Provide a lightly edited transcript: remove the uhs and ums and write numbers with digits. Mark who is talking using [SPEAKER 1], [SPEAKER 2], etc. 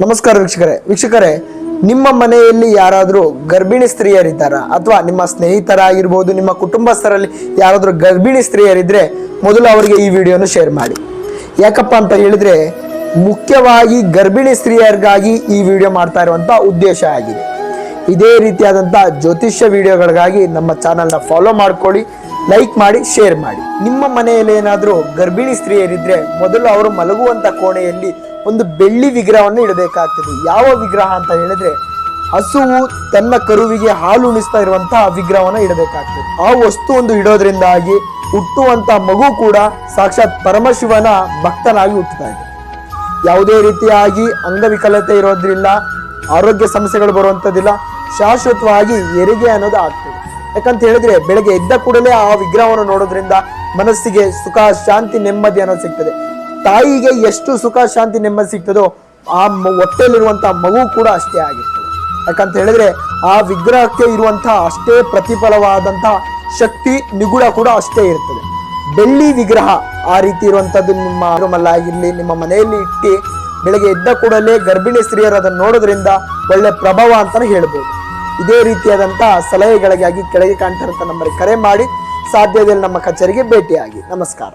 [SPEAKER 1] ನಮಸ್ಕಾರ ವೀಕ್ಷಕರೇ ನಿಮ್ಮ ಮನೆಯಲ್ಲಿ ಯಾರಾದರೂ ಗರ್ಭಿಣಿ ಸ್ತ್ರೀಯರಿದ್ದಾರಾ ಅಥವಾ ನಿಮ್ಮ ಸ್ನೇಹಿತರಾಗಿರಬಹುದು ನಿಮ್ಮ ಕುಟುಂಬಸ್ಥರಲ್ಲಿ ಯಾರಾದರೂ ಗರ್ಭಿಣಿ ಸ್ತ್ರೀಯರಿದ್ರೆ ಮೊದಲು ಅವರಿಗೆ ಈ ವಿಡಿಯೋನ ಶೇರ್ ಮಾಡಿ. ಯಾಕಪ್ಪ ಅಂತ ಹೇಳಿದ್ರೆ ಮುಖ್ಯವಾಗಿ ಗರ್ಭಿಣಿ ಸ್ತ್ರೀಯರಿಗಾಗಿ ಈ ವಿಡಿಯೋ ಮಾಡ್ತಾ ಇರುವಂತ ಉದ್ದೇಶ ಆಗಿದೆ. ಇದೇ ರೀತಿಯಾದಂಥ ಜ್ಯೋತಿಷ್ಯ ವಿಡಿಯೋಗಳಿಗಾಗಿ ನಮ್ಮ ಚಾನಲ್ನ ಫಾಲೋ ಮಾಡ್ಕೊಳ್ಳಿ, ಲೈಕ್ ಮಾಡಿ, ಶೇರ್ ಮಾಡಿ. ನಿಮ್ಮ ಮನೆಯಲ್ಲಿ ಏನಾದರೂ ಗರ್ಭಿಣಿ ಸ್ತ್ರೀಯರಿದ್ರೆ ಮೊದಲು ಅವರು ಮಲಗುವಂತ ಕೋಣೆಯಲ್ಲಿ ಒಂದು ಬೆಳ್ಳಿ ವಿಗ್ರಹವನ್ನು ಇಡಬೇಕಾಗ್ತದೆ. ಯಾವ ವಿಗ್ರಹ ಅಂತ ಹೇಳಿದ್ರೆ ಹಸುವು ತನ್ನ ಕರುವಿಗೆ ಹಾಲು ಉಣಿಸ್ತಾ ಇರುವಂತಹ ವಿಗ್ರಹವನ್ನು ಇಡಬೇಕಾಗ್ತದೆ. ಆ ವಸ್ತು ಒಂದು ಇಡೋದ್ರಿಂದಾಗಿ ಹುಟ್ಟುವಂತ ಮಗು ಕೂಡ ಸಾಕ್ಷಾತ್ ಪರಮಶಿವನ ಭಕ್ತನಾಗಿ ಹುಟ್ಟುತ್ತಾ ಇದೆ. ಯಾವುದೇ ರೀತಿಯಾಗಿ ಅಂಗವಿಕಲತೆ ಇರೋದ್ರಿಲ್ಲ, ಆರೋಗ್ಯ ಸಮಸ್ಯೆಗಳು ಬರುವಂಥದ್ದಿಲ್ಲ, ಶಾಶ್ವತವಾಗಿ ಹೆರಿಗೆ ಅನ್ನೋದು ಆಗ್ತದೆ. ಯಾಕಂತ ಹೇಳಿದ್ರೆ ಬೆಳಗ್ಗೆ ಎದ್ದ ಕೂಡಲೇ ಆ ವಿಗ್ರಹವನ್ನು ನೋಡೋದ್ರಿಂದ ಮನಸ್ಸಿಗೆ ಸುಖ, ಶಾಂತಿ, ನೆಮ್ಮದಿ ಅನ್ನೋದು ಸಿಗ್ತದೆ. ತಾಯಿಗೆ ಎಷ್ಟು ಸುಖ, ಶಾಂತಿ, ನೆಮ್ಮದಿ ಸಿಗ್ತದೋ ಆ ಹೊಟ್ಟೆಯಲ್ಲಿರುವಂತಹ ಮಗು ಕೂಡ ಅಷ್ಟೇ ಆಗಿರ್ತದೆ. ಯಾಕಂತ ಹೇಳಿದ್ರೆ ಆ ವಿಗ್ರಹಕ್ಕೆ ಇರುವಂತಹ ಅಷ್ಟೇ ಪ್ರತಿಫಲವಾದಂತಹ ಶಕ್ತಿ, ನಿಗೂಢ ಕೂಡ ಅಷ್ಟೇ ಇರ್ತದೆ. ಬೆಳ್ಳಿ ವಿಗ್ರಹ ಆ ರೀತಿ ಇರುವಂತದ್ದು ನಿಮ್ಮ ರೂಮಲ್ಲಾಗಿರ್ಲಿ, ನಿಮ್ಮ ಮನೆಯಲ್ಲಿ ಇಟ್ಟು ಬೆಳಗ್ಗೆ ಎದ್ದ ಕೂಡಲೇ ಗರ್ಭಿಣಿ ಸ್ತ್ರೀಯರು ಅದನ್ನು ನೋಡೋದ್ರಿಂದ ಒಳ್ಳೆ ಪ್ರಭಾವ ಅಂತಾನೆ ಹೇಳ್ಬೋದು. ಇದೇ ರೀತಿಯಾದಂತಹ ಸಲಹೆಗಳಿಗಾಗಿ ಕೆಳಗೆ ಕಾಣ್ತಾ ಇರುವಂತ ನಂಬರ್ಗೆ ಕರೆ ಮಾಡಿ, ಸಾಧ್ಯದಲ್ಲಿ ನಮ್ಮ ಕಚೇರಿಗೆ ಭೇಟಿಯಾಗಿ. ನಮಸ್ಕಾರ.